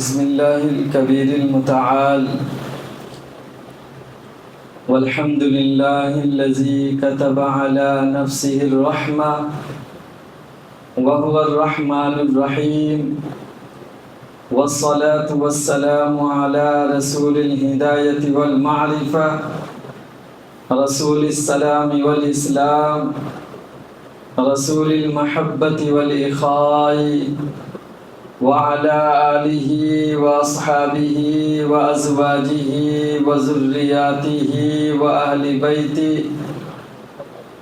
بسم الله الكبير المتعال والحمد لله الذي كتب على نفسه الرحمة وهو الرحمن الرحيم والصلاة والسلام على رسول الهداية والمعرفة رسول السلام والإسلام رسول المحبة والإخاء وعلى آله وأصحابه وأزواجه وذرياته وأهل بيته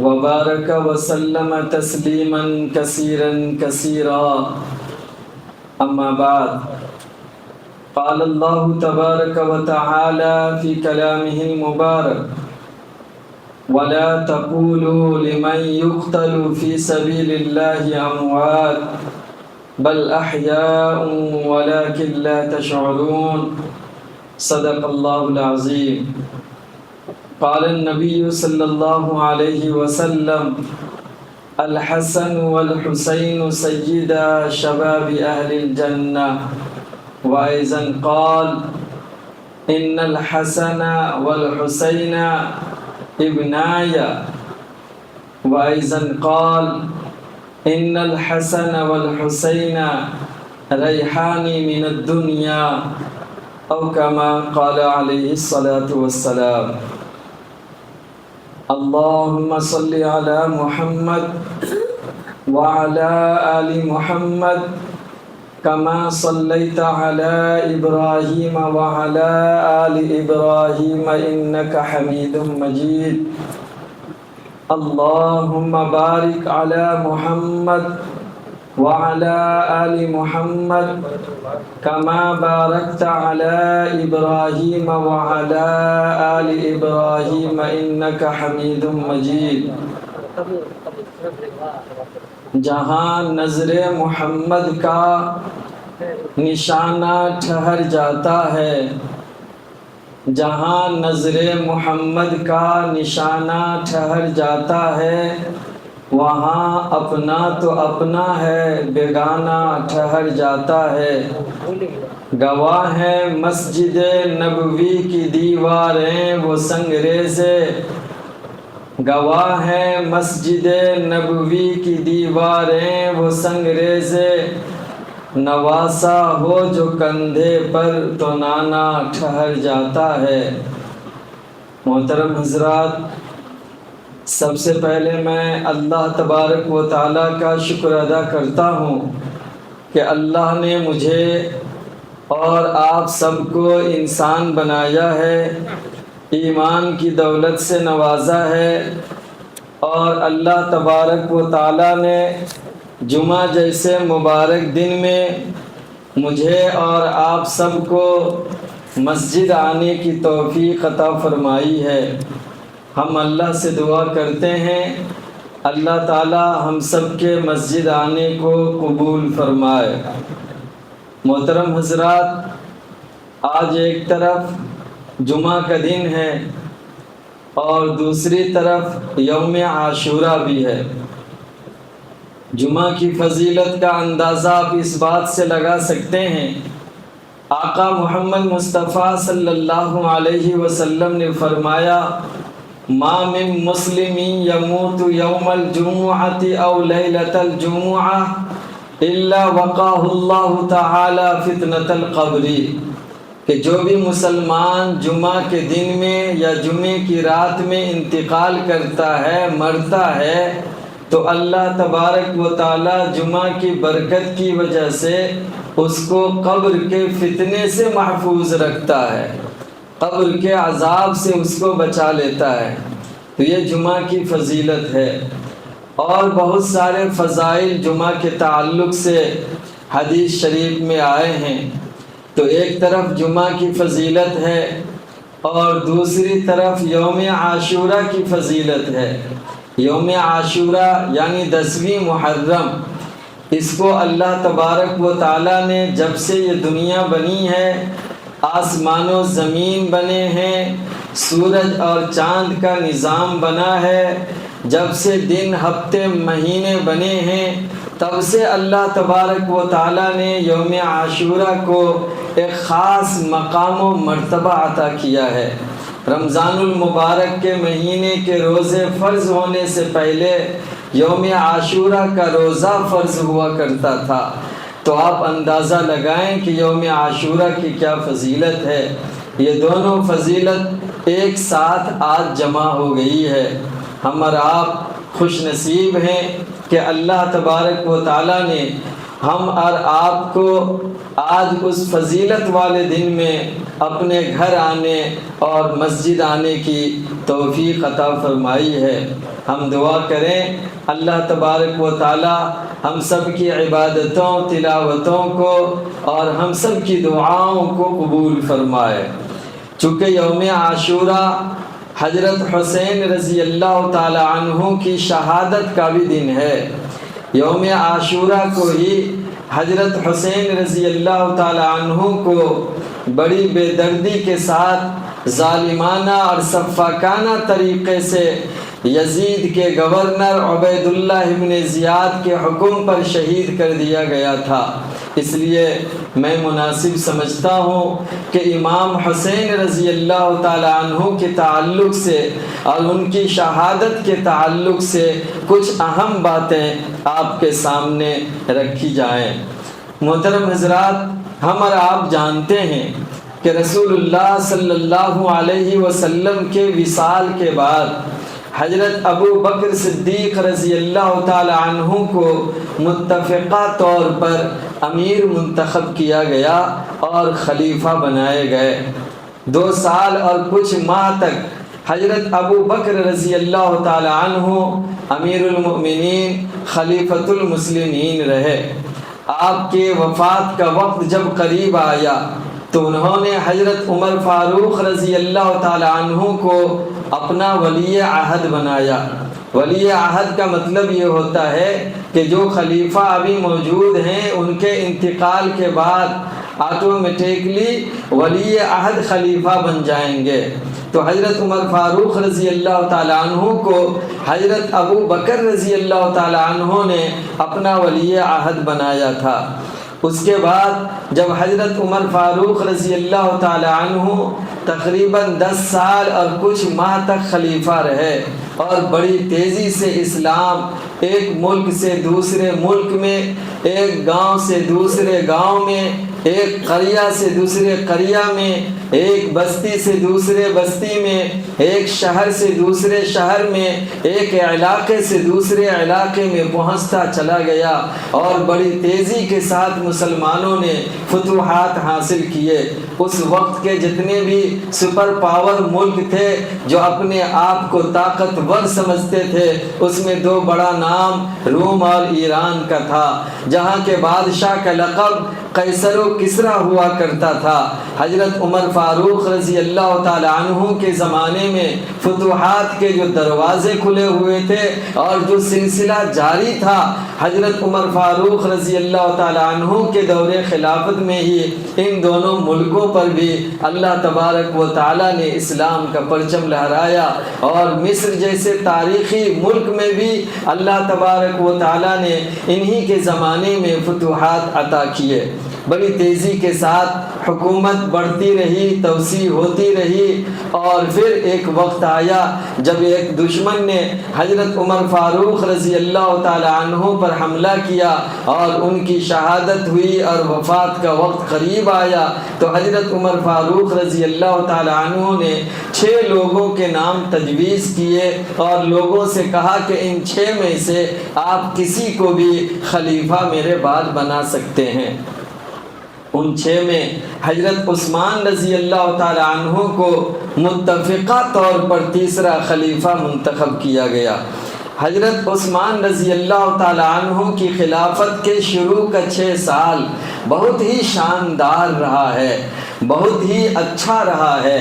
وبارك وسلم تسليما كثيرا كثيرا أما بعد قال الله تبارك وتعالى في كلامه المبارك ولا تقولوا لمن يقتل في سبيل الله أموات بل أحياء ولكن لا تشعرون صدق الله العظيم قال النبي صلى الله عليه وسلم الحسن والحسين سيدا شباب أهل الجنة وأيضا قال إن الحسن والحسين ابناي وأيضا قال إن الحسن والحسين ريحاني من الدنيا أو كما قال عليه الصلاة والسلام اللهم صل على محمد وعلى آل محمد كما صليت على إبراهيم وعلى آل إبراهيم إنك حميد مجيد اللهم بارك على محمد وعلى آل محمد كما باركت على إبراهيم وعلى آل إبراهيم إنك حميد مجيد جہاں نظر محمد کا نشانہ ٹھہر جاتا ہے، جہاں نظر محمد کا نشانہ ٹھہر جاتا ہے وہاں اپنا تو اپنا ہے بیگانہ ٹھہر جاتا ہے۔ گواہ ہے مسجد نبوی کی دیواریں وہ سنگریزے، گواہ ہے مسجد نبوی کی دیواریں وہ سنگریزے، نواسا ہو جو کندھے پر تو نانا ٹھہر جاتا ہے۔ محترم حضرات، سب سے پہلے میں اللہ تبارک و تعالیٰ کا شکر ادا کرتا ہوں کہ اللہ نے مجھے اور آپ سب کو انسان بنایا ہے، ایمان کی دولت سے نوازا ہے، اور اللہ تبارک و تعالیٰ نے جمعہ جیسے مبارک دن میں مجھے اور آپ سب کو مسجد آنے کی توفیق عطا فرمائی ہے۔ ہم اللہ سے دعا کرتے ہیں اللہ تعالیٰ ہم سب کے مسجد آنے کو قبول فرمائے۔ محترم حضرات، آج ایک طرف جمعہ کا دن ہے اور دوسری طرف یوم عاشورہ بھی ہے۔ جمعہ کی فضیلت کا اندازہ آپ اس بات سے لگا سکتے ہیں، آقا محمد مصطفیٰ صلی اللہ علیہ وسلم نے فرمایا ما من مسلم یموت یوم الجمعۃ او لیلۃ الجمعہ الا وقاہ اللہ تعالی فتنۃ القبر، کہ جو بھی مسلمان جمعہ کے دن میں یا جمعے کی رات میں انتقال کرتا ہے، مرتا ہے، تو اللہ تبارک و تعالی جمعہ کی برکت کی وجہ سے اس کو قبر کے فتنے سے محفوظ رکھتا ہے، قبر کے عذاب سے اس کو بچا لیتا ہے۔ تو یہ جمعہ کی فضیلت ہے، اور بہت سارے فضائل جمعہ کے تعلق سے حدیث شریف میں آئے ہیں۔ تو ایک طرف جمعہ کی فضیلت ہے اور دوسری طرف یوم عاشورہ کی فضیلت ہے۔ یوم عاشورہ یعنی 10ویں محرم، اس کو اللہ تبارک و تعالیٰ نے جب سے یہ دنیا بنی ہے، آسمان و زمین بنے ہیں، سورج اور چاند کا نظام بنا ہے، جب سے دن ہفتے مہینے بنے ہیں، تب سے اللہ تبارک و تعالیٰ نے یوم عاشورہ کو ایک خاص مقام و مرتبہ عطا کیا ہے۔ رمضان المبارک کے مہینے کے روزے فرض ہونے سے پہلے یوم عاشورہ کا روزہ فرض ہوا کرتا تھا، تو آپ اندازہ لگائیں کہ یوم عاشورہ کی کیا فضیلت ہے۔ یہ دونوں فضیلت ایک ساتھ آج جمع ہو گئی ہے۔ ہم اور آپ خوش نصیب ہیں کہ اللہ تبارک و تعالیٰ نے ہم اور آپ کو آج اس فضیلت والے دن میں اپنے گھر آنے اور مسجد آنے کی توفیق عطا فرمائی ہے۔ ہم دعا کریں اللہ تبارک و تعالیٰ ہم سب کی عبادتوں، تلاوتوں کو اور ہم سب کی دعاؤں کو قبول فرمائے۔ چونکہ یوم عاشورہ حضرت حسین رضی اللہ تعالی عنہ کی شہادت کا بھی دن ہے۔ یوم عاشورہ کو ہی حضرت حسین رضی اللہ تعالی عنہ کو بڑی بے دردی کے ساتھ ظالمانہ اور سفاکانہ طریقے سے یزید کے گورنر عبید اللہ ابن زیاد کے حکم پر شہید کر دیا گیا تھا۔ اس لیے میں مناسب سمجھتا ہوں کہ امام حسین رضی اللہ تعالی عنہ کے تعلق سے اور ان کی شہادت کے تعلق سے کچھ اہم باتیں آپ کے سامنے رکھی جائیں۔ محترم حضرات، ہم اور آپ جانتے ہیں کہ رسول اللہ صلی اللہ علیہ وسلم کے وصال کے بعد حضرت ابو بکر صدیق رضی اللہ تعالی عنہ کو متفقہ طور پر امیر منتخب کیا گیا اور خلیفہ بنائے گئے۔ 2 سال اور کچھ ماہ تک حضرت ابو بکر رضی اللہ تعالی عنہ امیر المؤمنین خلیفۃ المسلمین رہے۔ آپ کے وفات کا وقت جب قریب آیا تو انہوں نے حضرت عمر فاروق رضی اللہ تعالی عنہ کو اپنا ولی عہد بنایا۔ ولی عہد کا مطلب یہ ہوتا ہے کہ جو خلیفہ ابھی موجود ہیں ان کے انتقال کے بعد آٹومیٹکلی ولی عہد خلیفہ بن جائیں گے۔ تو حضرت عمر فاروق رضی اللہ تعالی عنہ کو حضرت ابو بکر رضی اللہ تعالی عنہ نے اپنا ولی عہد بنایا تھا۔ اس کے بعد جب حضرت عمر فاروق رضی اللہ تعالی عنہ تقریباً 10 سال اور کچھ ماہ تک خلیفہ رہے اور بڑی تیزی سے اسلام ایک ملک سے دوسرے ملک میں، ایک گاؤں سے دوسرے گاؤں میں، ایک قریہ سے دوسرے قریہ میں، ایک بستی سے دوسرے بستی میں، ایک شہر سے دوسرے شہر میں، ایک علاقے سے دوسرے علاقے میں پہنچتا چلا گیا اور بڑی تیزی کے ساتھ مسلمانوں نے فتوحات حاصل کیے۔ اس وقت کے جتنے بھی سپر پاور ملک تھے جو اپنے آپ کو طاقتور سمجھتے تھے، اس میں 2 بڑا نام روم اور ایران کا تھا۔ جہاں کے بادشاہ کا لقب قیصر و کسریٰ ہوا کرتا تھا۔ حضرت عمر فاروق رضی اللہ تعالی عنہ کے زمانے میں فتوحات کے جو دروازے کھلے ہوئے تھے اور جو سلسلہ جاری تھا، حضرت عمر فاروق رضی اللہ تعالی عنہ کے دور خلافت میں ہی ان دونوں ملکوں پر بھی اللہ تبارک و تعالی نے اسلام کا پرچم لہرایا، اور مصر جیسے تاریخی ملک میں بھی اللہ تبارک و تعالی نے انہی کے زمانے میں فتوحات عطا کیے۔ بڑی تیزی کے ساتھ حکومت بڑھتی رہی، توسیع ہوتی رہی، اور پھر ایک وقت آیا جب ایک دشمن نے حضرت عمر فاروق رضی اللہ تعالی عنہ پر حملہ کیا اور ان کی شہادت ہوئی اور وفات کا وقت قریب آیا، تو حضرت عمر فاروق رضی اللہ تعالی عنہ نے 6 لوگوں کے نام تجویز کیے اور لوگوں سے کہا کہ ان 6 میں سے آپ کسی کو بھی خلیفہ میرے بعد بنا سکتے ہیں۔ ان 6 میں حضرت عثمان رضی اللہ تعالی عنہ کو متفقہ طور پر تیسرا خلیفہ منتخب کیا گیا۔ حضرت عثمان رضی اللہ تعالی عنہ کی خلافت کے شروع کا 6 سال بہت ہی شاندار رہا ہے، بہت ہی اچھا رہا ہے۔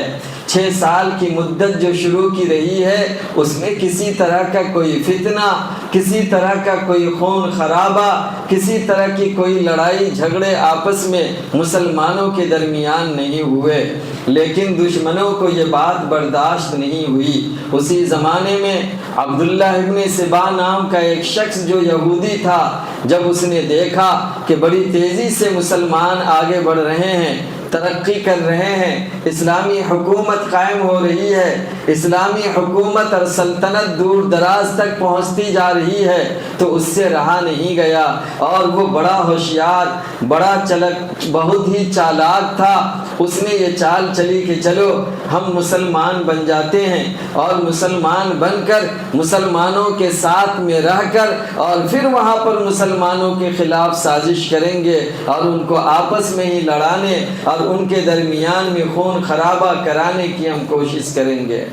6 سال کی مدت جو شروع کی رہی ہے اس میں کسی طرح کا کوئی فتنہ، کسی طرح کا کوئی خون خرابہ، کسی طرح کی کوئی لڑائی جھگڑے آپس میں مسلمانوں کے درمیان نہیں ہوئے، لیکن دشمنوں کو یہ بات برداشت نہیں ہوئی۔ اسی زمانے میں عبداللہ ابن سبا نام کا ایک شخص جو یہودی تھا، جب اس نے دیکھا کہ بڑی تیزی سے مسلمان آگے بڑھ رہے ہیں، ترقی کر رہے ہیں، اسلامی حکومت قائم ہو رہی ہے، اسلامی حکومت اور سلطنت دور دراز تک پہنچتی جا رہی ہے، تو اس سے رہا نہیں گیا، اور وہ بڑا ہوشیار، بڑا بہت ہی چالاک تھا۔ اس نے یہ چال چلی کہ چلو ہم مسلمان بن جاتے ہیں، اور مسلمان بن کر مسلمانوں کے ساتھ میں رہ کر اور پھر وہاں پر مسلمانوں کے خلاف سازش کریں گے، اور ان کو آپس میں ہی لڑانے اور ان کے درمیان میں خون خرابہ کرانے کی ہم کوشش کریں گے۔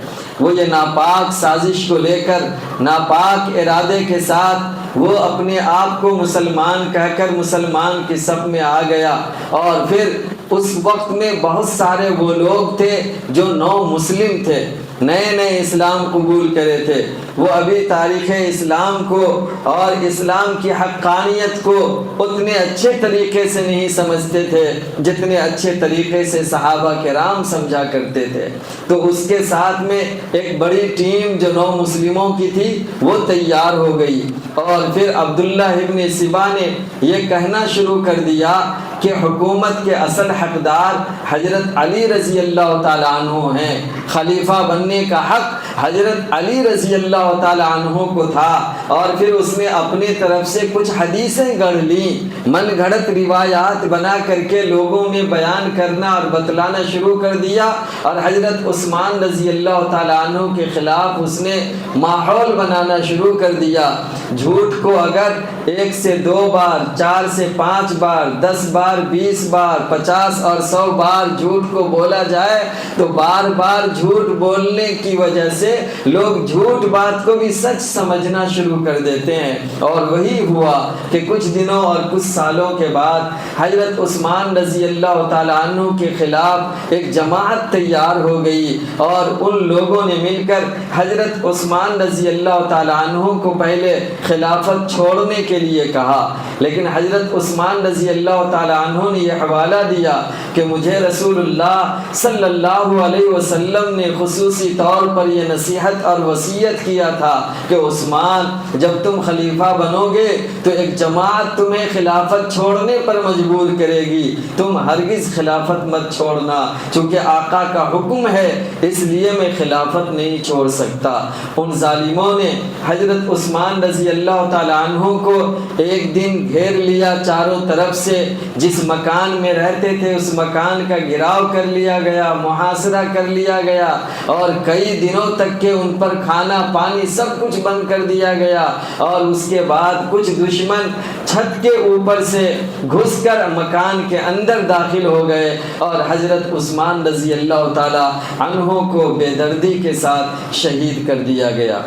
وہ یہ ناپاک سازش کو لے کر، ناپاک ارادے کے ساتھ وہ اپنے آپ کو مسلمان کہہ کر مسلمان کی صف میں آ گیا، اور پھر اس وقت میں بہت سارے وہ لوگ تھے جو نو مسلم تھے، نئے نئے اسلام قبول کرے تھے، وہ ابھی تاریخ اسلام کو اور اسلام کی حقانیت کو اتنے اچھے طریقے سے نہیں سمجھتے تھے جتنے اچھے طریقے سے صحابہ کرام سمجھا کرتے تھے۔ تو اس کے ساتھ میں ایک بڑی ٹیم جو نو مسلموں کی تھی وہ تیار ہو گئی، اور پھر عبداللہ ابن سبا نے یہ کہنا شروع کر دیا کہ حکومت کے اصل حقدار حضرت علی رضی اللہ تعالیٰ عنہ ہیں، خلیفہ بننے کا حق حضرت علی رضی اللہ تعالیٰ عنہ کو تھا۔ اور پھر اس نے اپنی طرف سے کچھ حدیثیں گڑھ لیں، من گھڑت روایات بنا کر کے لوگوں میں بیان کرنا اور بتلانا شروع کر دیا، اور حضرت عثمان رضی اللہ تعالیٰ عنہ کے خلاف اس نے ماحول بنانا شروع کر دیا۔ جھوٹ کو اگر 1 سے 2 بار، 4 سے 5 بار، 10 بار، 20 بار، 50 اور 100 بار جھوٹ کو بولا جائے تو بار بار جھوٹ بولنے کی وجہ سے لوگ جھوٹ بات کو بھی سچ سمجھنا شروع کر دیتے ہیں۔ اور وہی ہوا کہ کچھ دنوں اور کچھ سالوں کے بعد حضرت عثمان رضی اللہ تعالیٰ عنہ کے خلاف ایک جماعت تیار ہو گئی، اور ان لوگوں نے مل کر حضرت عثمان رضی اللہ تعالیٰ عنہ کو پہلے خلافت چھوڑنے کے لیے کہا، لیکن حضرت عثمان رضی اللہ تعالیٰ عنہ نے یہ حوالہ دیا کہ مجھے رسول اللہ صلی اللہ علیہ وسلم نے خصوصی طور پر یہ نصیحت اور وصیت کیا تھا کہ عثمان، جب تم خلیفہ بنو گے تو ایک جماعت تمہیں خلافت چھوڑنے پر مجبور کرے گی، تم ہرگز خلافت مت چھوڑنا، چونکہ آقا کا حکم ہے اس لیے میں خلافت نہیں چھوڑ سکتا۔ ان ظالموں نے حضرت عثمان رضی اللہ تعالیٰ عنہ کو ایک دن گھیر لیا چاروں طرف سے، جس مکان میں رہتے تھے اس مکان کا گھراؤ کر لیا گیا، محاصرہ کر لیا گیا، اور کئی دنوں تک کے ان پر کھانا پانی سب کچھ بند کر دیا گیا، اور اس کے بعد کچھ دشمن چھت کے اوپر سے گھس کر مکان کے اندر داخل ہو گئے، اور حضرت عثمان رضی اللہ تعالی عنہ کو بے دردی کے ساتھ شہید کر دیا گیا۔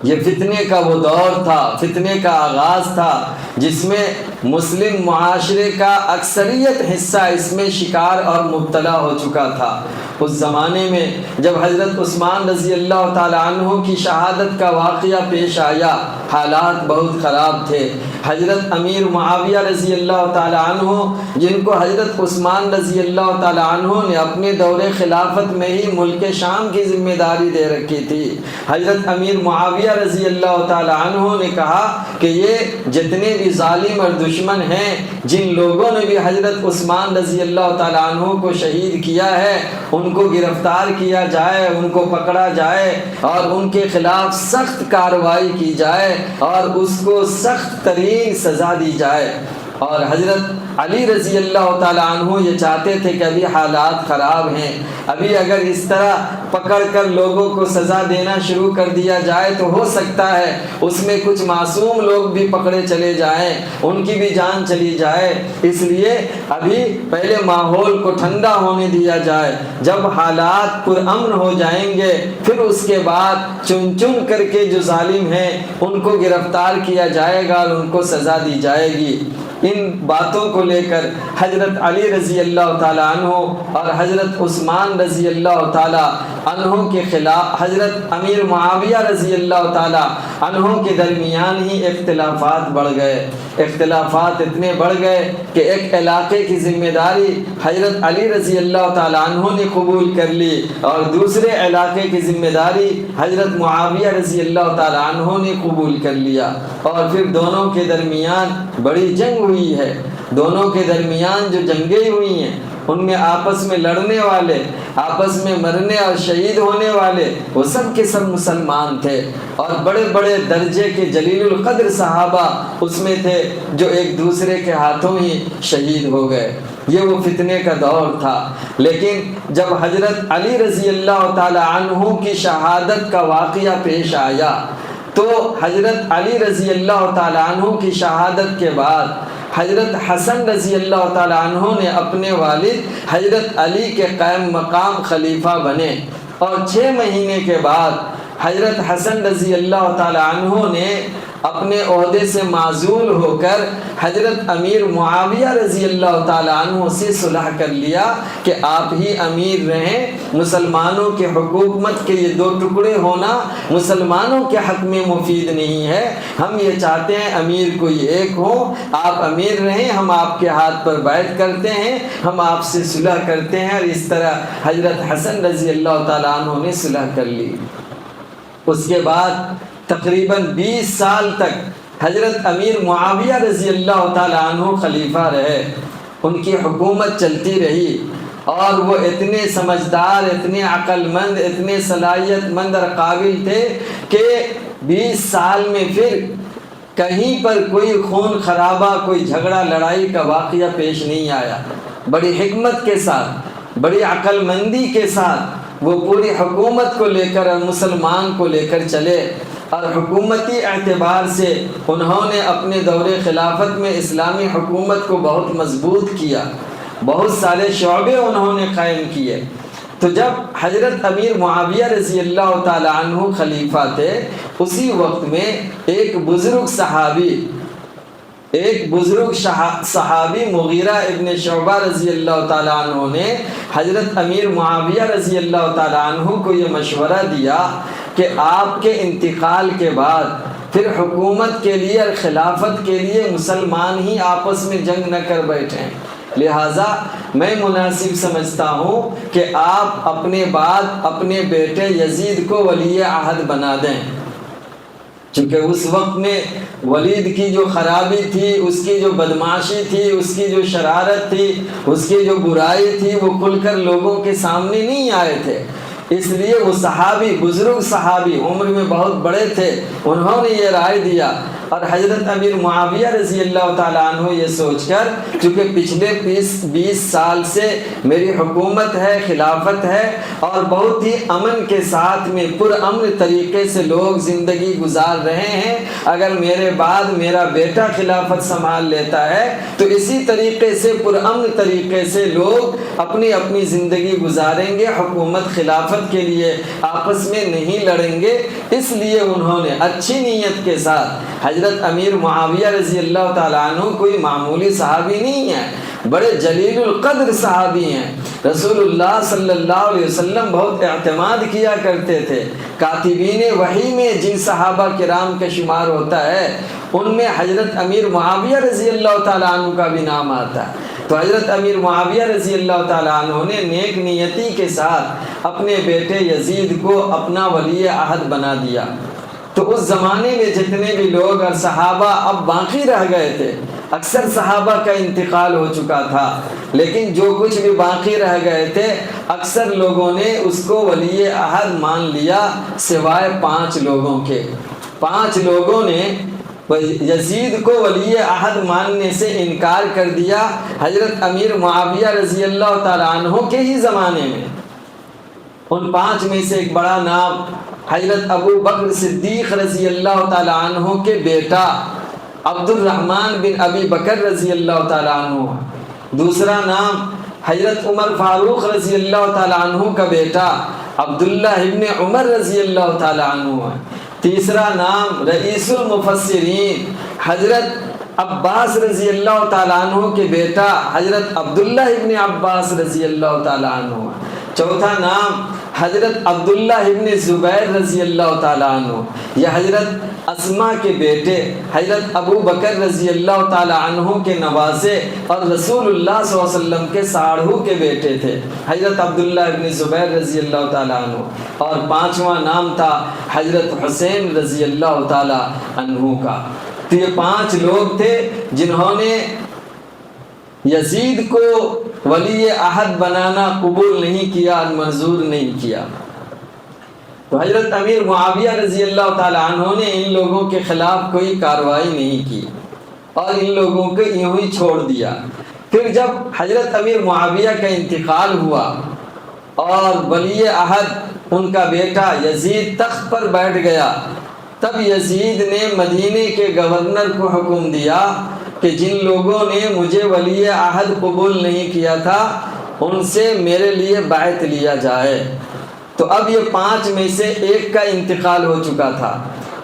یہ فتنے کا وہ دور تھا، فتنے کا آغاز تھا، جس میں مسلم معاشرے کا اکثریت حصہ اس میں شکار اور مبتلا ہو چکا تھا۔ اس زمانے میں جب حضرت عثمان رضی اللہ تعالی عنہ کی شہادت کا واقعہ پیش آیا، حالات بہت خراب تھے۔ حضرت امیر معاویہ رضی اللہ تعالی عنہ، جن کو حضرت عثمان رضی اللہ تعالی عنہ نے اپنے دور خلافت میں ہی ملک شام کی ذمہ داری دے رکھی تھی، حضرت امیر معاویہ رضی اللہ تعالی عنہ نے کہا کہ یہ جتنے بھی ظالم اور دشمن ہیں، جن لوگوں نے بھی حضرت عثمان رضی اللہ تعالی عنہ کو شہید کیا ہے، ان کو گرفتار کیا جائے، ان کو پکڑا جائے، اور ان کے خلاف سخت کارروائی کی جائے، اور اس کو سخت ترین سزا دی جائے۔ اور حضرت علی رضی اللہ تعالی عنہ یہ چاہتے تھے کہ ابھی حالات خراب ہیں، ابھی اگر اس طرح پکڑ کر لوگوں کو سزا دینا شروع کر دیا جائے تو ہو سکتا ہے اس میں کچھ معصوم لوگ بھی پکڑے چلے جائیں، ان کی بھی جان چلی جائے، اس لیے ابھی پہلے ماحول کو ٹھنڈا ہونے دیا جائے، جب حالات پرامن ہو جائیں گے پھر اس کے بعد چن چن کر کے جو ظالم ہیں ان کو گرفتار کیا جائے گا اور ان کو سزا دی جائے گی۔ ان باتوں کو لے کر حضرت علی رضی اللہ تعالیٰ عنہ اور حضرت عثمان رضی اللہ تعالیٰ عنہ کے خلاف حضرت امیر معاویہ رضی اللہ تعالیٰ عنہ کے درمیان ہی اختلافات بڑھ گئے۔ اختلافات اتنے بڑھ گئے کہ ایک علاقے کی ذمہ داری حضرت علی رضی اللہ تعالیٰ عنہ نے قبول کر لی اور دوسرے علاقے کی ذمہ داری حضرت معاویہ رضی اللہ تعالیٰ عنہ نے قبول کر لیا، اور پھر دونوں کے درمیان بڑی جنگ ہوئی ہے۔ دونوں کے درمیان جو جنگیں ہوئی ہیں ان میں آپس میں لڑنے والے، آپس میں مرنے اور شہید ہونے والے وہ سب کے سب مسلمان تھے، اور بڑے بڑے درجے کے جلیل القدر صحابہ اس میں تھے جو ایک دوسرے کے ہاتھوں ہی شہید ہو گئے۔ یہ وہ فتنے کا دور تھا۔ لیکن جب حضرت علی رضی اللہ تعالی عنہ کی شہادت کا واقعہ پیش آیا تو حضرت علی رضی اللہ تعالی عنہ کی شہادت کے بعد حضرت حسن رضی اللہ تعالی عنہ نے اپنے والد حضرت علی کے قائم مقام خلیفہ بنے، اور 6 مہینے کے بعد حضرت حسن رضی اللہ تعالی عنہ نے اپنے عہدے سے معزول ہو کر حضرت امیر معاویہ رضی اللہ تعالی عنہ سے صلح کر لیا کہ آپ ہی امیر رہیں۔ مسلمانوں کے حکومت کے یہ 2 ٹکڑے ہونا مسلمانوں کے حق میں مفید نہیں ہے، ہم یہ چاہتے ہیں امیر کوئی ایک ہو، آپ امیر رہیں، ہم آپ کے ہاتھ پر بیعت کرتے ہیں، ہم آپ سے صلح کرتے ہیں۔ اور اس طرح حضرت حسن رضی اللہ تعالی عنہ نے صلح کر لی۔ اس کے بعد تقریباً 20 سال تک حضرت امیر معاویہ رضی اللہ تعالی عنہ خلیفہ رہے، ان کی حکومت چلتی رہی، اور وہ اتنے سمجھدار، اتنے عقل مند، اتنے صلاحیت مند اور قابل تھے کہ 20 سال میں پھر کہیں پر کوئی خون خرابہ، کوئی جھگڑا لڑائی کا واقعہ پیش نہیں آیا۔ بڑی حکمت کے ساتھ، بڑی عقل مندی کے ساتھ وہ پوری حکومت کو لے کر اور مسلمان کو لے کر چلے، اور حکومتی اعتبار سے انہوں نے اپنے دور خلافت میں اسلامی حکومت کو بہت مضبوط کیا، بہت سارے شعبے انہوں نے قائم کیے۔ تو جب حضرت امیر معاویہ رضی اللہ تعالی عنہ خلیفہ تھے، اسی وقت میں ایک بزرگ صحابی مغیرہ ابن شعبہ رضی اللہ تعالیٰ عنہ نے حضرت امیر معاویہ رضی اللہ تعالیٰ عنہ کو یہ مشورہ دیا کہ آپ کے انتقال کے بعد پھر حکومت کے لیے اور خلافت کے لیے مسلمان ہی آپس میں جنگ نہ کر بیٹھیں، لہٰذا میں مناسب سمجھتا ہوں کہ آپ اپنے بعد اپنے بیٹے یزید کو ولی عہد بنا دیں، چونکہ اس وقت میں ولید کی جو خرابی تھی، اس کی جو بدمعاشی تھی، اس کی جو شرارت تھی، اس کی جو برائی تھی، وہ کھل کر لوگوں کے سامنے نہیں آئے تھے۔ اس لیے وہ صحابی، بزرگ صحابی، عمر میں بہت بڑے تھے، انہوں نے یہ رائے دیا، اور حضرت امیر معاویہ رضی اللہ تعالیٰ عنہ یہ سوچ کر چونکہ پچھلے 20 سال سے میری حکومت ہے، خلافت ہے، اور بہت ہی امن کے ساتھ میں پرامن طریقے سے لوگ زندگی گزار رہے ہیں، اگر میرے بعد میرا بیٹا خلافت سنبھال لیتا ہے تو اسی طریقے سے پرامن طریقے سے لوگ اپنی اپنی زندگی گزاریں گے، حکومت خلافت کے لیے آپس میں نہیں لڑیں گے۔ اس لیے انہوں نے اچھی نیت کے ساتھ حضرت امیر معاویہ رضی اللہ تعالیٰ عنہ کوئی معمولی صحابی نہیں ہے، بڑے جلیل القدر صحابی ہیں، رسول اللہ صلی اللہ علیہ وسلم بہت اعتماد کیا کرتے تھے۔ کاتبین وحی میں جن صحابہ کرام کا شمار ہوتا ہے ان میں حضرت امیر معاویہ رضی اللہ تعالیٰ عنہ کا بھی نام آتا ہے۔ تو حضرت امیر معاویہ رضی اللہ تعالیٰ عنہ نے نیک نیتی کے ساتھ اپنے بیٹے یزید کو اپنا ولی عہد بنا دیا۔ تو اس زمانے میں جتنے بھی لوگ اور صحابہ اب باقی رہ گئے تھے، اکثر صحابہ کا انتقال ہو چکا تھا، لیکن جو کچھ بھی باقی رہ گئے تھے اکثر لوگوں نے اس کو ولی عہد مان لیا، سوائے 5 لوگوں کے۔ 5 لوگوں نے یزید کو ولی عہد ماننے سے انکار کر دیا حضرت امیر معاویہ رضی اللہ تعالیٰ عنہ کے ہی زمانے میں۔ ان 5 میں سے ایک بڑا نام حضرت ابو بکر صدیق رضی اللہ تعالیٰ عنہ کے بیٹا عبد الرحمن بن ابی بکر رضی اللہ تعالیٰ عنہ، دوسرا نام حضرت عمر فاروق رضی اللہ تعالیٰ عنہ کا بیٹا عبداللہ ابن عمر رضی اللہ تعالیٰ عنہ، تیسرا نام رئیس المفسرین حضرت عباس رضی اللہ تعالیٰ عنہ کے بیٹا حضرت عبداللہ ابن عباس رضی اللہ تعالیٰ عنہ، چوتھا نام حضرت عبداللہ ابن زبیر رضی اللہ تعالیٰ عنہ، یہ حضرت اسما کے بیٹے حضرت ابو بکر رضی اللہ تعالیٰ عنہ کے نواسے اور رسول اللہ صلی اللہ علیہ وسلم کے ساڑھو کے بیٹے تھے حضرت عبداللہ ابن زبیر رضی اللہ تعالیٰ عنہ، اور پانچواں نام تھا حضرت حسین رضی اللہ تعالیٰ عنہ کا۔ تو یہ 5 لوگ تھے جنہوں نے یزید کو ولی عہد بنانا قبول نہیں کیا، منظور نہیں کیا۔ تو حضرت امیر معاویہ رضی اللہ تعالیٰ عنہ نے ان لوگوں کے خلاف کوئی کارروائی نہیں کی اور ان لوگوں کو یوں ہی چھوڑ دیا۔ پھر جب حضرت امیر معاویہ کا انتقال ہوا اور ولی عہد ان کا بیٹا یزید تخت پر بیٹھ گیا، تب یزید نے مدینے کے گورنر کو حکم دیا کہ جن لوگوں نے مجھے ولی عہد قبول نہیں کیا تھا ان سے میرے لیے بیعت لیا جائے۔ تو اب یہ 5 میں سے ایک کا انتقال ہو چکا تھا،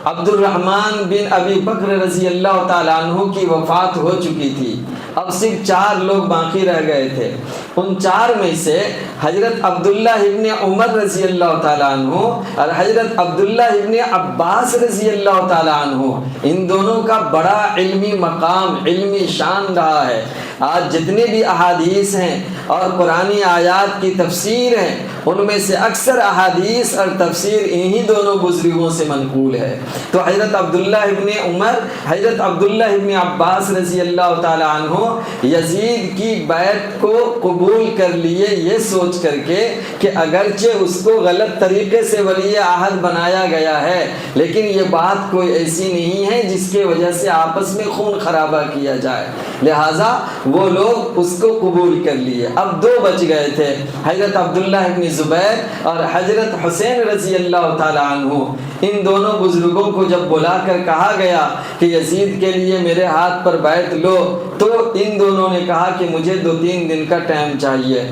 عبد الرحمن بن ابی بکر رضی اللہ تعالیٰ عنہ کی وفات ہو چکی تھی، اب صرف 4 لوگ باقی رہ گئے تھے۔ ان 4 میں سے حضرت عبداللہ ابن عمر رضی اللہ تعالیٰ عنہ اور حضرت عبداللہ ابن عباس رضی اللہ تعالیٰ عنہ، ان دونوں کا بڑا علمی مقام، علمی شان رہا ہے۔ آج جتنے بھی احادیث ہیں اور قرآنی آیات کی تفسیر ہیں، ان میں سے اکثر احادیث اور تفسیر انہی دونوں بزرگوں سے منقول ہے۔ تو حضرت عبداللہ ابن عمر، حضرت عبداللہ ابن عباس رضی اللہ تعالیٰ عنہ یزید کی بیعت کو قبول کر لیے، یہ سوچ کر کے کہ اگرچہ اس کو غلط طریقے سے ولی عہد بنایا گیا ہے، لیکن یہ بات کوئی ایسی نہیں ہے جس کی وجہ سے آپس میں خون خرابہ کیا جائے، لہٰذا وہ لوگ اس کو قبول کر لیے۔ اب 2 بچ گئے تھے، حضرت عبداللہ ابن زبیر اور حضرت حسین رضی اللہ تعالیٰ عنہ۔ ان دونوں بزرگوں کو جب بلا کر کہا گیا کہ یزید کے لیے میرے ہاتھ پر بیعت لو، تو ان دونوں نے کہا کہ مجھے 2-3 دن کا ٹائم چاہیے۔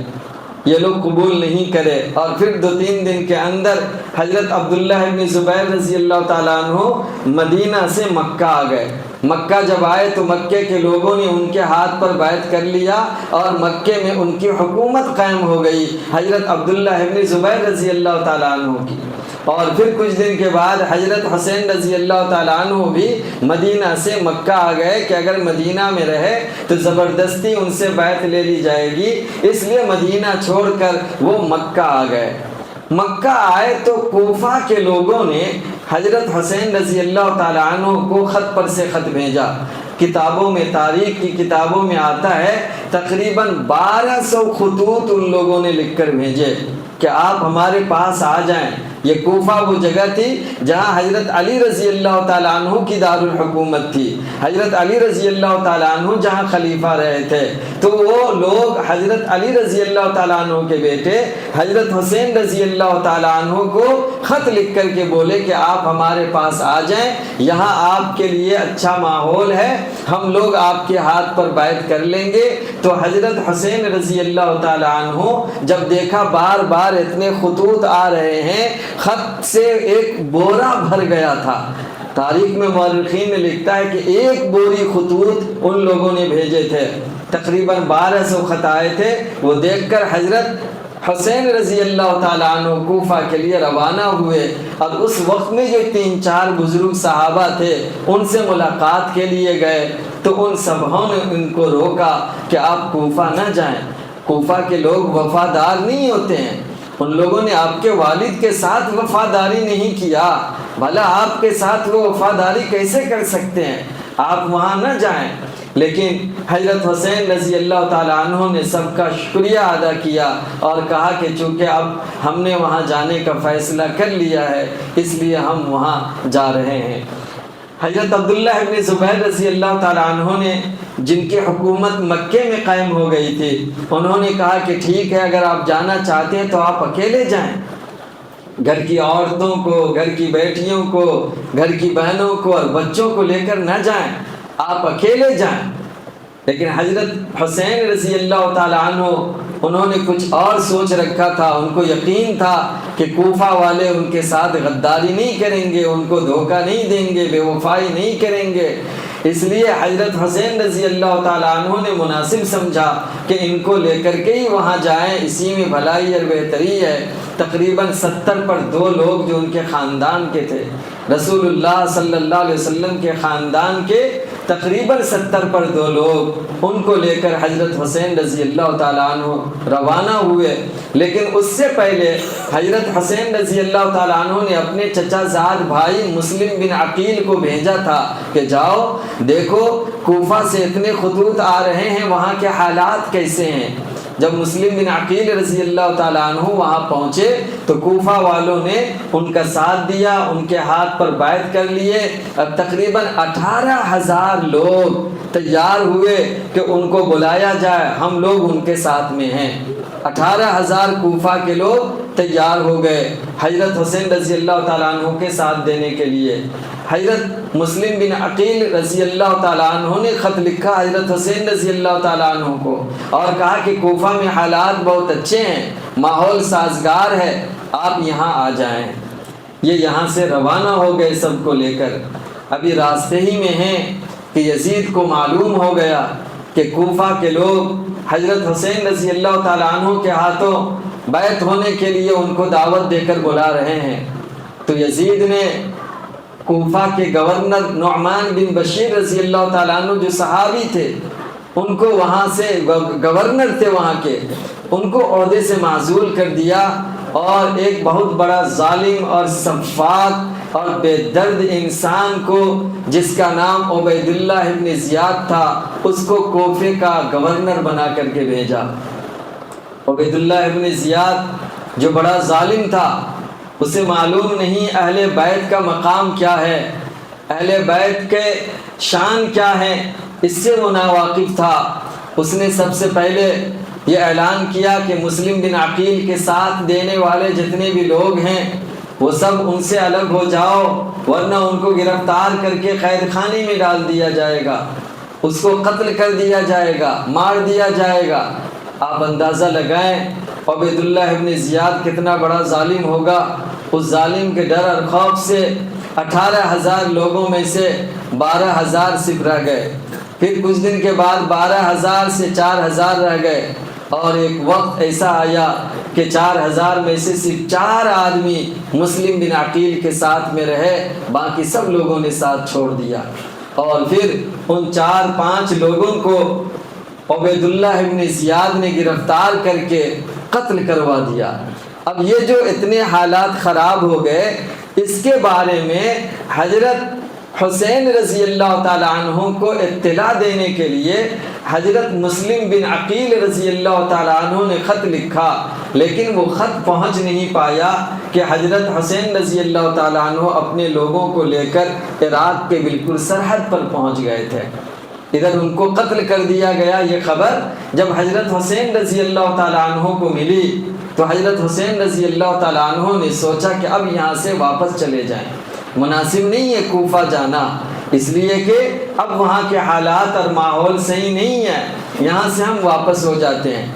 یہ لوگ قبول نہیں کرے، اور پھر 2-3 دن کے اندر حضرت عبداللہ ابن زبیر رضی اللہ تعالیٰ عنہ مدینہ سے مکہ آ گئے۔ مکہ جب آئے تو مکے کے لوگوں نے ان کے ہاتھ پر بیعت کر لیا اور مکے میں ان کی حکومت قائم ہو گئی حضرت عبداللہ ابن زبیر رضی اللہ تعالیٰ عنہ کی۔ اور پھر کچھ دن کے بعد حضرت حسین رضی اللہ تعالیٰ عنہ بھی مدینہ سے مکہ آ گئے کہ اگر مدینہ میں رہے تو زبردستی ان سے بیعت لے لی جائے گی، اس لیے مدینہ چھوڑ کر وہ مکہ آ گئے۔ مکہ آئے تو کوفہ کے لوگوں نے حضرت حسین رضی اللہ تعالیٰ عنہ کو خط پر سے خط بھیجا۔ کتابوں میں، تاریخ کی کتابوں میں آتا ہے تقریباً 1200 خطوط ان لوگوں نے لکھ کر بھیجے کہ آپ ہمارے پاس آ جائیں۔ یہ کوفہ وہ جگہ تھی جہاں حضرت علی رضی اللہ تعالیٰ عنہ کی دارالحکومت تھی، حضرت علی رضی اللہ تعالیٰ عنہ جہاں خلیفہ رہے تھے۔ تو وہ لوگ حضرت علی رضی اللہ تعالیٰ عنہ کے بیٹے حضرت حسین رضی اللہ تعالیٰ عنہ کو خط لکھ کر کے بولے کہ آپ ہمارے پاس آ جائیں، یہاں آپ کے لیے اچھا ماحول ہے، ہم لوگ آپ کے ہاتھ پر بیعت کر لیں گے۔ تو حضرت حسین رضی اللہ تعالیٰ عنہ جب دیکھا بار بار اتنے خطوط آ رہے ہیں، خط سے ایک بورا بھر گیا تھا۔ تاریخ میں مورخین نے لکھتا ہے کہ 1 بوری خطوط ان لوگوں نے بھیجے تھے، تقریباً 1200 خط آئے تھے۔ وہ دیکھ کر حضرت حسین رضی اللہ تعالیٰ عنہ کوفہ کے لیے روانہ ہوئے، اور اس وقت میں جو 3-4 بزرگ صحابہ تھے ان سے ملاقات کے لیے گئے، تو ان سبھوں نے ان کو روکا کہ آپ کوفہ نہ جائیں، کوفہ کے لوگ وفادار نہیں ہوتے ہیں، ان لوگوں نے آپ کے والد کے ساتھ وفاداری نہیں کیا، بھلا آپ کے ساتھ وہ وفاداری کیسے کر سکتے ہیں، آپ وہاں نہ جائیں۔ لیکن حضرت حسین رضی اللہ تعالیٰ عنہ نے سب کا شکریہ ادا کیا اور کہا کہ چونکہ اب ہم نے وہاں جانے کا فیصلہ کر لیا ہے، اس لیے ہم وہاں جا رہے ہیں۔ حضرت عبداللہ ابن زبیر رضی اللہ تعالیٰ عنہ نے، جن کی حکومت مکے میں قائم ہو گئی تھی، انہوں نے کہا کہ ٹھیک ہے، اگر آپ جانا چاہتے ہیں تو آپ اکیلے جائیں، گھر کی عورتوں کو، گھر کی بیٹیوں کو، گھر کی بہنوں کو اور بچوں کو لے کر نہ جائیں، آپ اکیلے جائیں۔ لیکن حضرت حسین رضی اللہ تعالیٰ عنہ انہوں نے کچھ اور سوچ رکھا تھا، ان کو یقین تھا کہ کوفہ والے ان کے ساتھ غداری نہیں کریں گے، ان کو دھوکہ نہیں دیں گے، بے وفائی نہیں کریں گے، اس لیے حضرت حسین رضی اللہ تعالیٰ عنہ نے مناسب سمجھا کہ ان کو لے کر کے ہی وہاں جائیں، اسی میں بھلائی اور بہتری ہے۔ تقریباً 70 پر 2 لوگ جو ان کے خاندان کے تھے، رسول اللہ صلی اللہ علیہ وسلم کے خاندان کے تقریباً 70 پر 2 لوگ، ان کو لے کر حضرت حسین رضی اللہ تعالیٰ عنہ روانہ ہوئے۔ لیکن اس سے پہلے حضرت حسین رضی اللہ تعالیٰ عنہ نے اپنے چچا زاد بھائی مسلم بن عقیل کو بھیجا تھا کہ جاؤ دیکھو کوفہ سے اتنے خطوط آ رہے ہیں، وہاں کے حالات کیسے ہیں۔ جب مسلم بن عقیل رضی اللہ تعالیٰ عنہ وہاں پہنچے تو کوفہ والوں نے ان کا ساتھ دیا، ان کے ہاتھ پر بیعت کر لیے۔ اب تقریباً 18,000 لوگ تیار ہوئے کہ ان کو بلایا جائے، ہم لوگ ان کے ساتھ میں ہیں۔ 18,000 کوفہ کے لوگ تیار ہو گئے حضرت حسین رضی اللہ تعالیٰ عنہ کے ساتھ دینے کے لیے۔ حضرت مسلم بن عقیل رضی اللہ تعالیٰ عنہ نے خط لکھا حضرت حسین رضی اللہ تعالیٰ عنہ کو اور کہا کہ کوفہ میں حالات بہت اچھے ہیں، ماحول سازگار ہے، آپ یہاں آ جائیں۔ یہ یہاں سے روانہ ہو گئے سب کو لے کر۔ ابھی راستے ہی میں ہیں کہ یزید کو معلوم ہو گیا کہ کوفہ کے لوگ حضرت حسین رضی اللہ تعالیٰ عنہ کے ہاتھوں بیعت ہونے کے لیے ان کو دعوت دے کر بلا رہے ہیں۔ تو یزید نے کوفہ کے گورنر نعمان بن بشیر رضی اللہ تعالیٰ عنہ جو صحابی تھے، ان کو وہاں سے گورنر تھے وہاں کے، ان کو عہدے سے معزول کر دیا اور ایک بہت بڑا ظالم اور سفاک اور بے درد انسان کو جس کا نام عبید اللہ ابن زیاد تھا، اس کو کوفے کا گورنر بنا کر کے بھیجا۔ عبید اللہ ابن زیاد جو بڑا ظالم تھا، اسے معلوم نہیں اہل بیت کا مقام کیا ہے، اہل بیت کے شان کیا ہے، اس سے وہ ناواقف تھا۔ اس نے سب سے پہلے یہ اعلان کیا کہ مسلم بن عقیل کے ساتھ دینے والے جتنے بھی لوگ ہیں وہ سب ان سے الگ ہو جاؤ، ورنہ ان کو گرفتار کر کے قید خانے میں ڈال دیا جائے گا، اس کو قتل کر دیا جائے گا، مار دیا جائے گا۔ آپ اندازہ لگائیں عبید اللہ ابن زیاد کتنا بڑا ظالم ہوگا۔ اس ظالم کے ڈر اور خوف سے 18,000 لوگوں میں سے 12,000 صرف رہ گئے، پھر کچھ دن کے بعد 12,000 سے 4,000 رہ گئے، اور ایک وقت ایسا آیا کہ 4,000 میں سے صرف 4 آدمی مسلم بن عقیل کے ساتھ میں رہے، باقی سب لوگوں نے ساتھ چھوڑ دیا۔ اور پھر ان 4-5 لوگوں کو عبید اللہ ابن زیاد نے گرفتار کر کے قتل کروا دیا۔ اب یہ جو اتنے حالات خراب ہو گئے، اس کے بارے میں حضرت حسین رضی اللہ تعالیٰ عنہ کو اطلاع دینے کے لیے حضرت مسلم بن عقیل رضی اللہ تعالیٰ عنہ نے خط لکھا، لیکن وہ خط پہنچ نہیں پایا کہ حضرت حسین رضی اللہ تعالیٰ عنہ اپنے لوگوں کو لے کر عراق کے بالکل سرحد پر پہنچ گئے تھے۔ ادھر ان کو قتل کر دیا گیا۔ یہ خبر جب حضرت حسین رضی اللہ تعالیٰ عنہ کو ملی تو حضرت حسین رضی اللہ تعالیٰ عنہ نے سوچا کہ اب یہاں سے واپس چلے جائیں، مناسب نہیں ہے کوفہ جانا، اس لیے کہ اب وہاں کے حالات اور ماحول صحیح نہیں ہے، یہاں سے ہم واپس ہو جاتے ہیں۔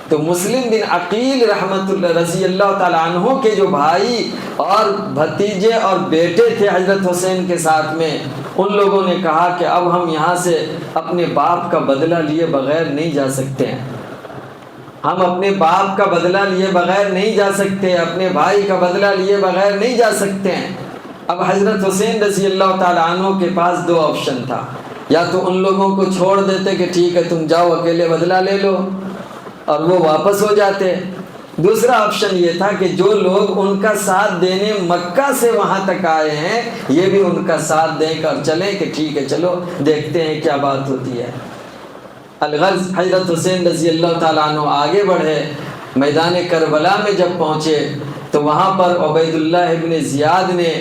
تو مسلم بن عقیل رحمۃ اللہ رضی اللہ تعالیٰ عنہ کے جو بھائی اور بھتیجے اور بیٹے تھے حضرت حسین کے ساتھ میں، ان لوگوں نے کہا کہ اب ہم یہاں سے اپنے باپ کا بدلہ لیے بغیر نہیں جا سکتے ہیں، ہم اپنے باپ کا بدلہ لیے بغیر نہیں جا سکتے، اپنے بھائی کا بدلہ لیے بغیر نہیں جا سکتے ہیں۔ اب حضرت حسین رضی اللہ تعالیٰ عنہ کے پاس 2 آپشن تھا، یا تو ان لوگوں کو چھوڑ دیتے کہ ٹھیک ہے تم جاؤ اکیلے بدلہ لے لو اور وہ واپس ہو جاتے، دوسرا آپشن یہ تھا کہ جو لوگ ان کا ساتھ دینے مکہ سے وہاں تک آئے ہیں یہ بھی ان کا ساتھ دیں کر چلیں کہ ٹھیک ہے چلو دیکھتے ہیں کیا بات ہوتی ہے۔ الغرض حضرت حسین رضی اللہ تعالیٰ عنہ آگے بڑھے، میدان کربلا میں جب پہنچے تو وہاں پر عبید اللہ ابن زیاد نے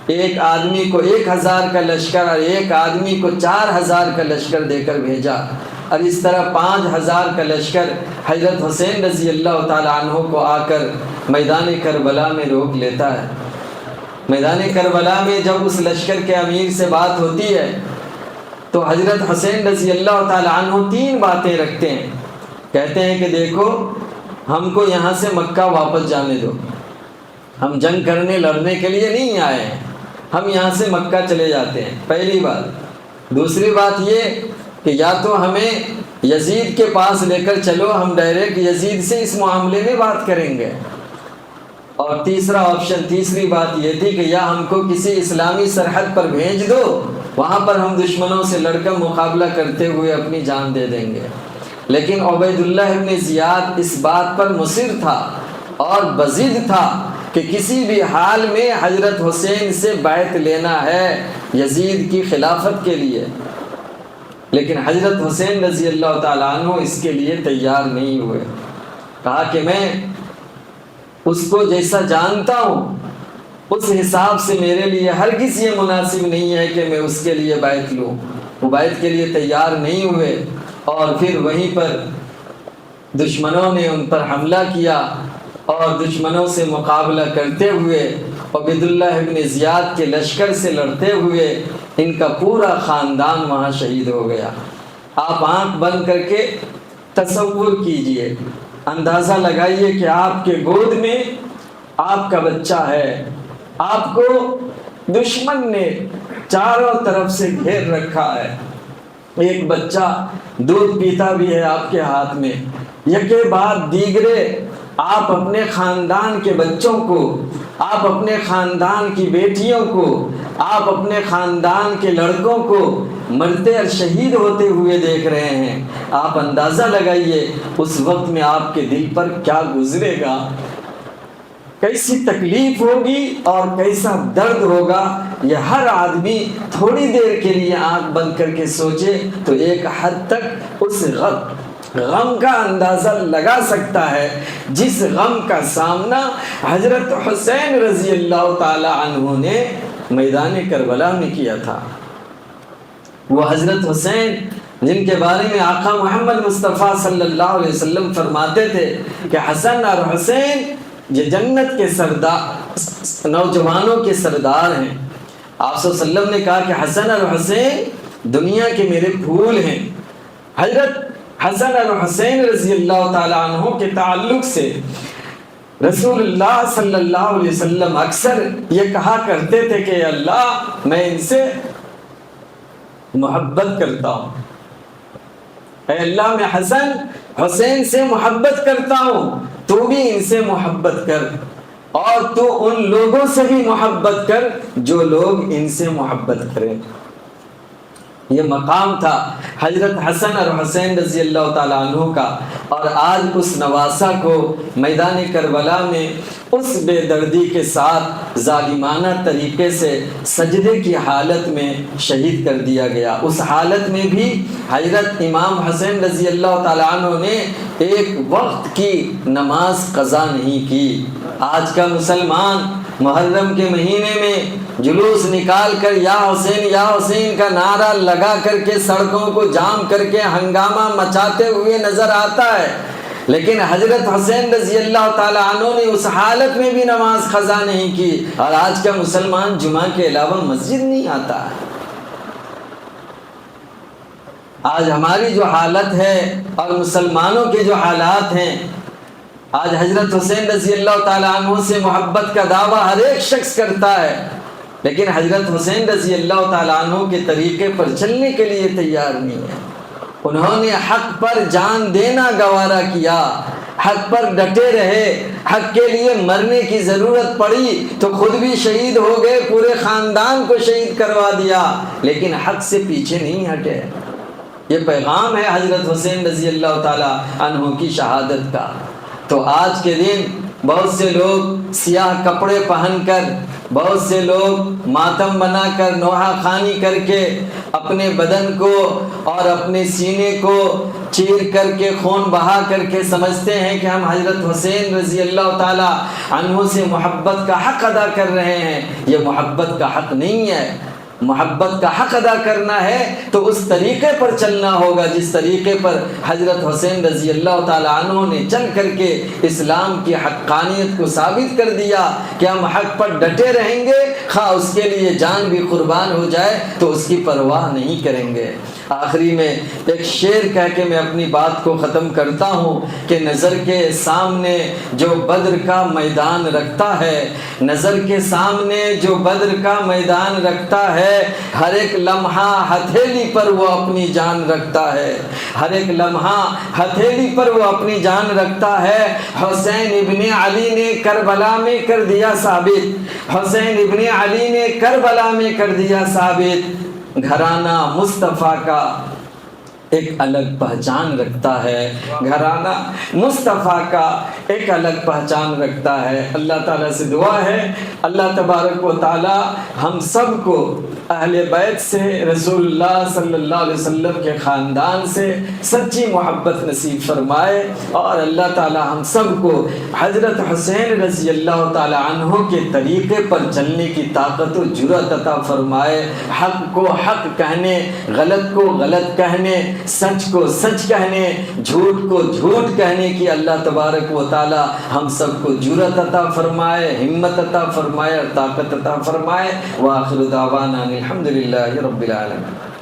ایک آدمی کو 1,000 کا لشکر اور ایک آدمی کو 4,000 کا لشکر دے کر بھیجا، اور اس طرح 5,000 کا لشکر حضرت حسین رضی اللہ تعالیٰ عنہ کو آ کر میدان کربلا میں روک لیتا ہے۔ میدان کربلا میں جب اس لشکر کے امیر سے بات ہوتی ہے تو حضرت حسین رضی اللہ تعالیٰ عنہ 3 باتیں رکھتے ہیں، کہتے ہیں کہ دیکھو ہم کو یہاں سے مکہ واپس جانے دو، ہم جنگ کرنے لڑنے کے لیے نہیں آئے ہیں، ہم یہاں سے مکہ چلے جاتے ہیں، پہلی بات۔ دوسری بات یہ کہ یا تو ہمیں یزید کے پاس لے کر چلو، ہم ڈائریکٹ یزید سے اس معاملے میں بات کریں گے، اور تیسرا آپشن، تیسری بات یہ تھی کہ یا ہم کو کسی اسلامی سرحد پر بھیج دو، وہاں پر ہم دشمنوں سے لڑ کر مقابلہ کرتے ہوئے اپنی جان دے دیں گے۔ لیکن عبید اللہ ابن زیاد اس بات پر مصر تھا اور بضد تھا کہ کسی بھی حال میں حضرت حسین سے بیعت لینا ہے یزید کی خلافت کے لیے، لیکن حضرت حسین رضی اللہ تعالیٰ عنہ اس کے لیے تیار نہیں ہوئے۔ کہا کہ میں اس کو جیسا جانتا ہوں اس حساب سے میرے لیے ہرگز یہ مناسب نہیں ہے کہ میں اس کے لیے بیعت لوں۔ وہ بیعت کے لیے تیار نہیں ہوئے، اور پھر وہیں پر دشمنوں نے ان پر حملہ کیا، اور دشمنوں سے مقابلہ کرتے ہوئے عبید اللہ ابن زیاد کے لشکر سے لڑتے ہوئے ان کا پورا خاندان وہاں شہید ہو گیا۔ آپ آنکھ بند کر کے تصور کیجئے، اندازہ لگائیے کہ آپ کے گود میں آپ کا بچہ ہے، آپ کو دشمن نے چاروں طرف سے گھیر رکھا ہے، ایک بچہ دودھ پیتا بھی ہے آپ کے ہاتھ میں، یکے بعد دیگرے آپ اپنے خاندان کے بچوں کو، آپ اپنے خاندان کی بیٹیوں کو، آپ اپنے خاندان کے لڑکوں کو مرتے اور شہید ہوتے ہوئے دیکھ رہے ہیں۔ آپ اندازہ لگائیے اس وقت میں آپ کے دل پر کیا گزرے گا، کیسی تکلیف ہوگی اور کیسا درد ہوگا۔ یہ ہر آدمی تھوڑی دیر کے لیے آنکھ بند کر کے سوچے تو ایک حد تک اس غم کا اندازہ لگا سکتا ہے جس غم کا سامنا حضرت حسین رضی اللہ تعالی عنہ نے میدان کربلا میں کیا تھا۔ وہ حضرت حسین جن کے بارے میں آقا محمد مصطفیٰ صلی اللہ علیہ وسلم فرماتے تھے کہ حسن اور حسین یہ جنت کے سردار، نوجوانوں کے سردار ہیں۔ آپ صلی اللہ علیہ وسلم نے کہا کہ حسن اور حسین دنیا کے میرے پھول ہیں۔ حضرت حسن اور حسین رضی اللہ تعالیٰ عنہ کے تعلق سے رسول اللہ صلی اللہ علیہ وسلم اکثر یہ کہا کرتے تھے کہ اللہ میں ان سے محبت کرتا ہوں، اے اللہ میں حسن حسین سے محبت کرتا ہوں، تو بھی ان سے محبت کر، اور تو ان لوگوں سے بھی محبت کر جو لوگ ان سے محبت کریں۔ یہ مقام تھا حضرت حسن اور حسین رضی اللہ تعالیٰ عنہ کا، اور آج اس نواسہ کو میدان کربلا میں اس بے دردی کے ساتھ ظالمانہ طریقے سے سجدے کی حالت میں شہید کر دیا گیا۔ اس حالت میں بھی حضرت امام حسین رضی اللہ تعالیٰ عنہ نے ایک وقت کی نماز قضا نہیں کی۔ آج کا مسلمان محرم کے مہینے میں جلوس نکال کر یا حسین کا نعرہ لگا کر کے سڑکوں کو جام کر کے ہنگامہ مچاتے ہوئے نظر آتا ہے، لیکن حضرت حسین رضی اللہ تعالیٰ عنہ نے اس حالت میں بھی نماز قضا نہیں کی، اور آج کا مسلمان جمعہ کے علاوہ مسجد نہیں آتا ہے۔ آج ہماری جو حالت ہے اور مسلمانوں کے جو حالات ہیں، آج حضرت حسین رضی اللہ تعالیٰ عنہ سے محبت کا دعویٰ ہر ایک شخص کرتا ہے، لیکن حضرت حسین رضی اللہ تعالیٰ عنہ کے طریقے پر چلنے کے لیے تیار نہیں ہے۔ انہوں نے حق پر جان دینا گوارا کیا، حق پر ڈٹے رہے، حق کے لیے مرنے کی ضرورت پڑی تو خود بھی شہید ہو گئے، پورے خاندان کو شہید کروا دیا، لیکن حق سے پیچھے نہیں ہٹے۔ یہ پیغام ہے حضرت حسین رضی اللہ تعالیٰ عنہ کی شہادت کا۔ تو آج کے دن بہت سے لوگ سیاہ کپڑے پہن کر، بہت سے لوگ ماتم بنا کر، نوحہ خوانی کر کے اپنے بدن کو اور اپنے سینے کو چیر کر کے، خون بہا کر کے سمجھتے ہیں کہ ہم حضرت حسین رضی اللہ تعالی عنہ سے محبت کا حق ادا کر رہے ہیں۔ یہ محبت کا حق نہیں ہے۔ محبت کا حق ادا کرنا ہے تو اس طریقے پر چلنا ہوگا جس طریقے پر حضرت حسین رضی اللہ تعالیٰ عنہ نے چل کر کے اسلام کی حقانیت کو ثابت کر دیا کہ ہم حق پر ڈٹے رہیں گے، خواہ اس کے لیے جان بھی قربان ہو جائے تو اس کی پرواہ نہیں کریں گے۔ آخری میں ایک شعر کہہ کے میں اپنی بات کو ختم کرتا ہوں کہ نظر کے سامنے جو بدر کا میدان رکھتا ہے، نظر کے سامنے جو بدر کا میدان رکھتا ہے، ہر ایک لمحہ ہتھیلی پر وہ اپنی جان رکھتا ہے، ہر ایک لمحہ ہتھیلی پر وہ اپنی جان رکھتا ہے۔ حسین ابن علی نے کربلا میں کر دیا ثابت، حسین ابن علی نے کربلا میں کر دیا ثابت، گھرانہ مصطفیٰ کا ایک الگ پہچان رکھتا ہے، گھرانہ مصطفیٰ کا ایک الگ پہچان رکھتا ہے۔ اللہ تعالیٰ سے دعا ہے اللہ تبارک و تعالیٰ ہم سب کو اہل بیت سے، رسول اللہ صلی اللہ علیہ وسلم کے خاندان سے سچی محبت نصیب فرمائے، اور اللہ تعالیٰ ہم سب کو حضرت حسین رضی اللہ تعالیٰ عنہ کے طریقے پر چلنے کی طاقت و جرأت عطا فرمائے، حق کو حق کہنے، غلط کو غلط کہنے، سچ کو سچ کہنے، جھوٹ کو جھوٹ کہنے کی اللہ تبارک و تعالیٰ ہم سب کو جرأت عطا فرمائے، ہمت عطا فرمائے اور طاقت عطا فرمائے۔ وآخر دعوانا الحمدللہ رب العالمین۔